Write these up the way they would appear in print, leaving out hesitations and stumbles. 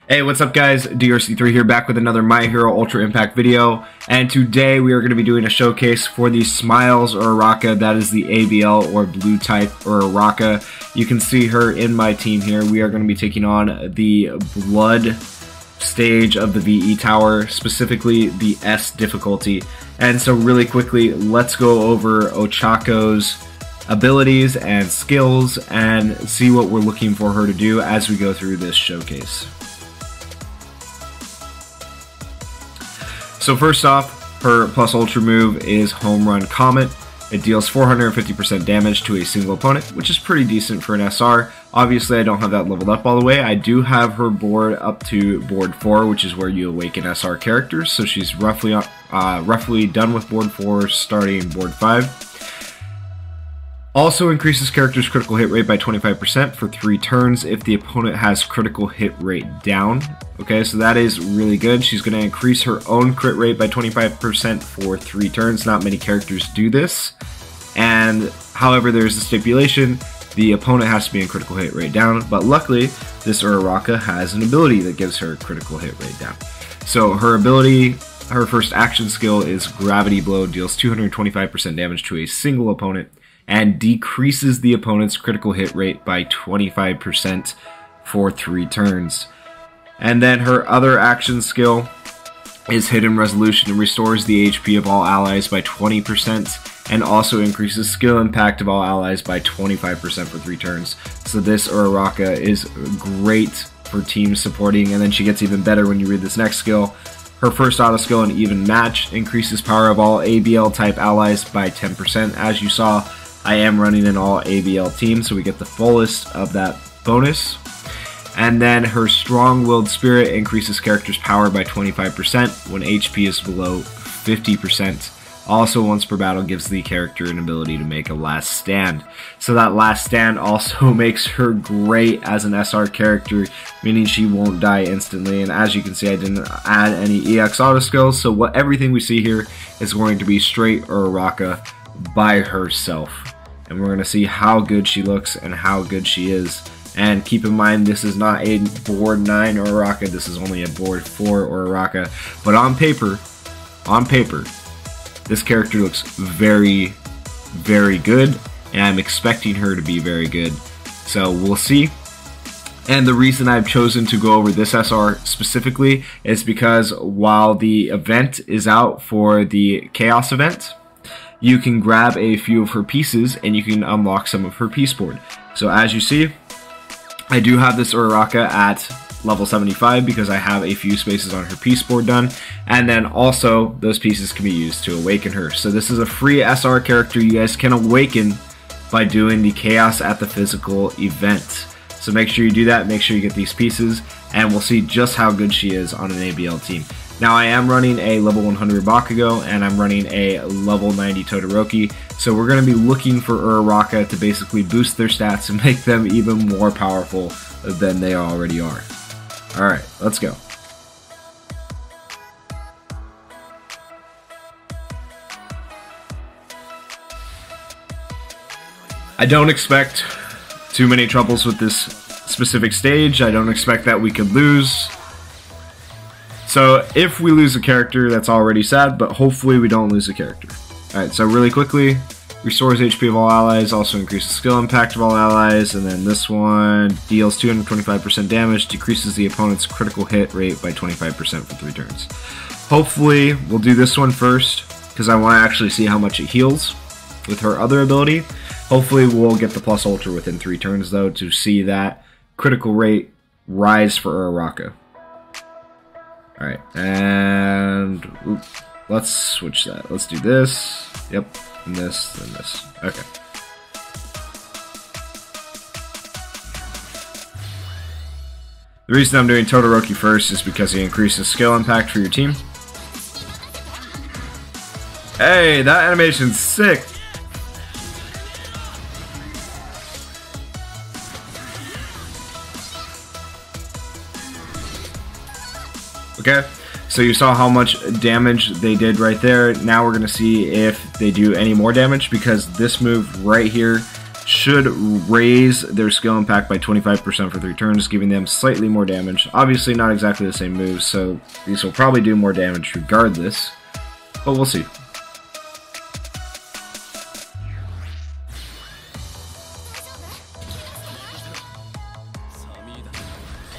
Hey, what's up guys? DRC3 here, back with another My Hero Ultra Impact video, and today we are going to be doing a showcase for the Smiles Uraraka. That is the ABL or blue type Uraraka. You can see her in my team here. We are going to be taking on the blood stage of the VE tower, specifically the S difficulty. And so really quickly, let's go over Ochako's abilities and skills and see what we're looking for her to do as we go through this showcase. So first off, her plus ultra move is Home Run Comet. It deals 450% damage to a single opponent, which is pretty decent for an SR. Obviously, I don't have that leveled up all the way. I do have her board up to board 4, which is where you awaken SR characters. So she's roughly done with board 4, starting board 5. Also increases character's critical hit rate by 25% for 3 turns if the opponent has critical hit rate down. Okay, so that is really good. She's going to increase her own crit rate by 25% for 3 turns. Not many characters do this. And however, there's a stipulation. The opponent has to be in critical hit rate down. But luckily, this Uraraka has an ability that gives her critical hit rate down. So her ability, her first action skill is Gravity Blow. Deals 225% damage to a single opponent and decreases the opponent's critical hit rate by 25% for 3 turns. And then her other action skill is Hidden Resolution and restores the HP of all allies by 20% and also increases skill impact of all allies by 25% for 3 turns. So this Uraraka is great for team supporting, and then she gets even better when you read this next skill. Her first auto skill, an Even Match, increases power of all ABL type allies by 10%. As you saw, I am running an all ABL team, so we get the fullest of that bonus. And then her Strong-Willed Spirit increases character's power by 25% when HP is below 50%. Also, once per battle, gives the character an ability to make a last stand. So that last stand also makes her great as an SR character, meaning she won't die instantly. And as you can see, I didn't add any EX auto skills, so everything we see here is going to be straight Uraraka by herself. And we're going to see how good she looks and how good she is. And keep in mind, this is not a board 9 Uraraka, this is only a board 4 Uraraka. But on paper, this character looks very, very good, and I'm expecting her to be very good. So we'll see. And the reason I've chosen to go over this SR specifically is because while the event is out for the Chaos event, you can grab a few of her pieces and you can unlock some of her piece board. So as you see, I do have this Uraraka at level 75 because I have a few spaces on her piece board done, and then also those pieces can be used to awaken her. So this is a free SR character you guys can awaken by doing the Chaos at the physical event. So make sure you do that, make sure you get these pieces, and we'll see just how good she is on an ABL team. Now I am running a level 100 Bakugo and I'm running a level 90 Todoroki, so we're going to be looking for Uraraka to basically boost their stats and make them even more powerful than they already are. Alright, let's go. I don't expect too many troubles with this specific stage. I don't expect that we could lose. So if we lose a character, that's already sad, but hopefully we don't lose a character. Alright, so really quickly, restores HP of all allies, also increases skill impact of all allies, and then this one deals 225% damage, decreases the opponent's critical hit rate by 25% for 3 turns. Hopefully we'll do this one first, because I want to actually see how much it heals with her other ability. Hopefully we'll get the plus ultra within 3 turns though, to see that critical rate rise for Uraraka. Alright, and let's switch that. Let's do this. Yep, and this, and this. Okay. The reason I'm doing Todoroki first is because he increases skill impact for your team. Hey, that animation's sick! Okay, so you saw how much damage they did right there. Now we're going to see if they do any more damage, because this move right here should raise their skill impact by 25% for 3 turns, giving them slightly more damage. Obviously not exactly the same moves, so these will probably do more damage regardless, but we'll see.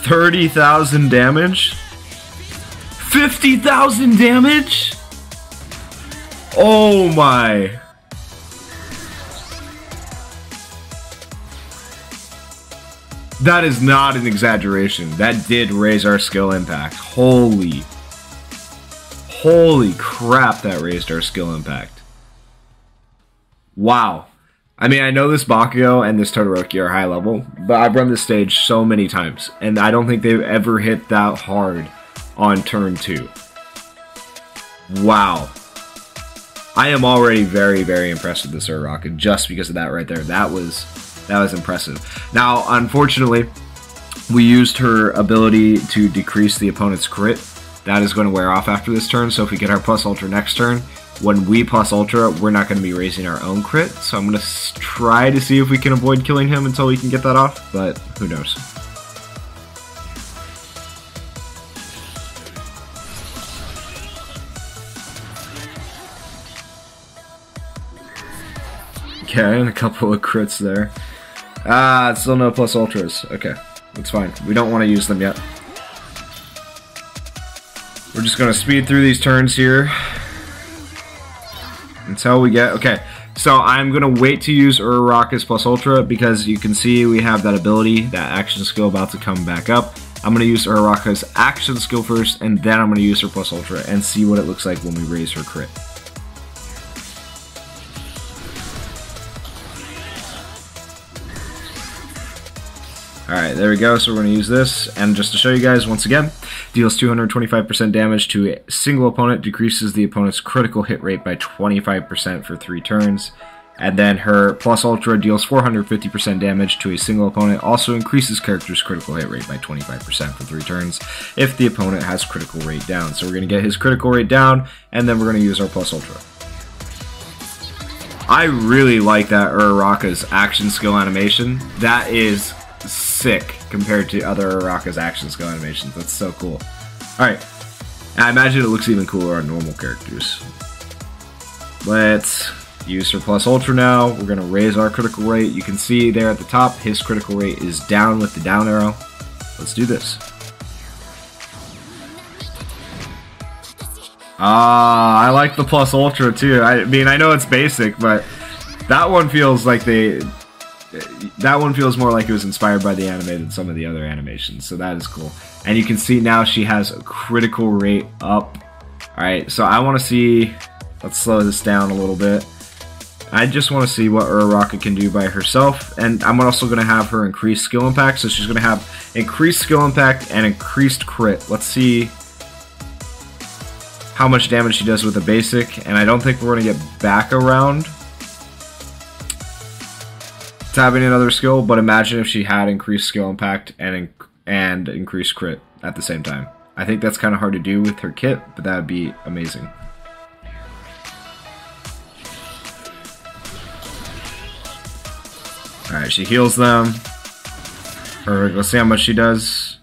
$30,000 damage? 50,000 damage? Oh my. That is not an exaggeration. That did raise our skill impact. Holy crap, that raised our skill impact. Wow. I mean, I know this Bakugo and this Todoroki are high level, but I've run this stage so many times, and I don't think they've ever hit that hard on turn 2. Wow. I am already very, very impressed with this Uraraka just because of that right there. That was impressive. Now, unfortunately, we used her ability to decrease the opponent's crit. That is going to wear off after this turn, so if we get our plus ultra next turn, when we plus ultra, we're not going to be raising our own crit, so I'm going to try to see if we can avoid killing him until we can get that off, but who knows. Okay, and a couple of crits there. Still no plus ultras. Okay, that's fine. We don't want to use them yet. We're just going to speed through these turns here until we get... Okay, so I'm going to wait to use Uraraka's plus ultra because you can see we have that ability, that action skill about to come back up. I'm going to use Uraraka's action skill first, and then I'm going to use her plus ultra and see what it looks like when we raise her crit. Alright, there we go, so we're going to use this, and just to show you guys once again, deals 225% damage to a single opponent, decreases the opponent's critical hit rate by 25% for 3 turns, and then her plus ultra deals 450% damage to a single opponent, also increases character's critical hit rate by 25% for 3 turns if the opponent has critical rate down. So we're going to get his critical rate down, and then we're going to use our plus ultra. I really like that Uraraka's action skill animation. That is sick compared to other Uraraka's action skill animations. That's so cool. Alright, I imagine it looks even cooler on normal characters. Let's use her plus ultra now. We're going to raise our critical rate. You can see there at the top, his critical rate is down with the down arrow. Let's do this. I like the plus ultra too. I mean, I know it's basic, but that one feels like that one feels more like it was inspired by the anime than some of the other animations, so that is cool. And you can see now she has a critical rate up. Alright, so I want to see... Let's slow this down a little bit. I just want to see what Uraraka can do by herself, and I'm also going to have her increase skill impact, so she's going to have increased skill impact and increased crit. Let's see how much damage she does with a basic, and I don't think we're going to get back around to having another skill, but imagine if she had increased skill impact and increased crit at the same time. I think that's kind of hard to do with her kit, but that would be amazing. Alright, she heals them. Perfect, let's see how much she does.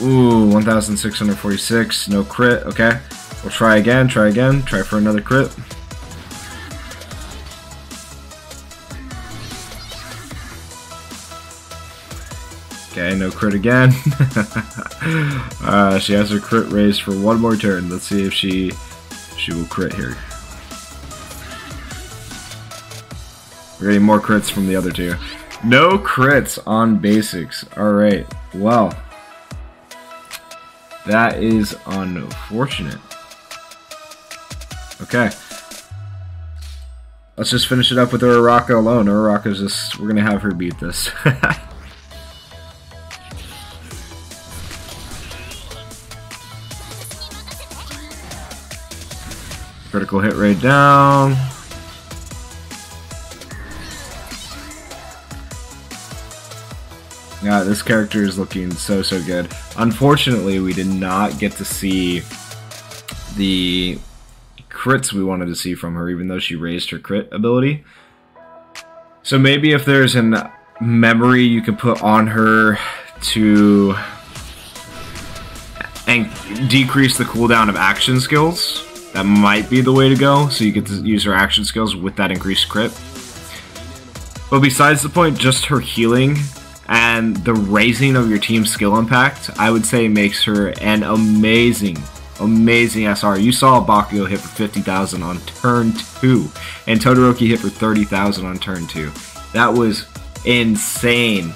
Ooh, 1,646, no crit, okay. We'll try again, try for another crit. Okay, no crit again. She has her crit raised for one more turn. Let's see if she will crit here. We're getting more crits from the other two. No crits on basics. Alright, well. That is unfortunate. Okay. Let's just finish it up with Uraraka alone. Uraraka's just... We're gonna have her beat this. Critical hit rate down. Yeah, this character is looking so good. Unfortunately, we did not get to see the crits we wanted to see from her, even though she raised her crit ability. So maybe if there's a memory you can put on her to decrease the cooldown of action skills, that might be the way to go, so you get to use her action skills with that increased crit. But besides the point, just her healing and the raising of your team's skill impact, I would say makes her an amazing SR. You saw Bakugo hit for 50,000 on turn 2, and Todoroki hit for 30,000 on turn 2. That was insane.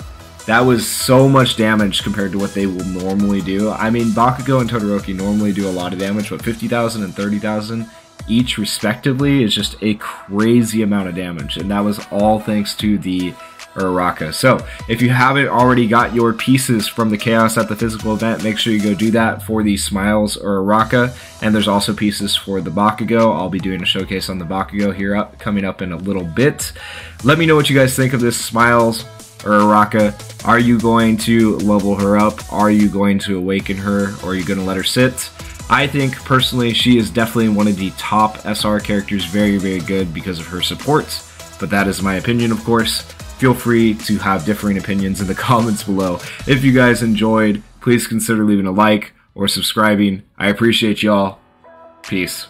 That was so much damage compared to what they will normally do. I mean, Bakugo and Todoroki normally do a lot of damage, but 50,000 and 30,000 each respectively is just a crazy amount of damage, and that was all thanks to the Uraraka. So, if you haven't already got your pieces from the Chaos at the physical event, make sure you go do that for the Smiles Uraraka, and there's also pieces for the Bakugo. I'll be doing a showcase on the Bakugo here coming up in a little bit. Let me know what you guys think of this Smiles Uraraka. Are you going to level her up? Are you going to awaken her? Or are you going to let her sit? I think, personally, she is definitely one of the top SR characters. Very, very good because of her supports. But that is my opinion, of course. Feel free to have differing opinions in the comments below. If you guys enjoyed, please consider leaving a like or subscribing. I appreciate y'all. Peace.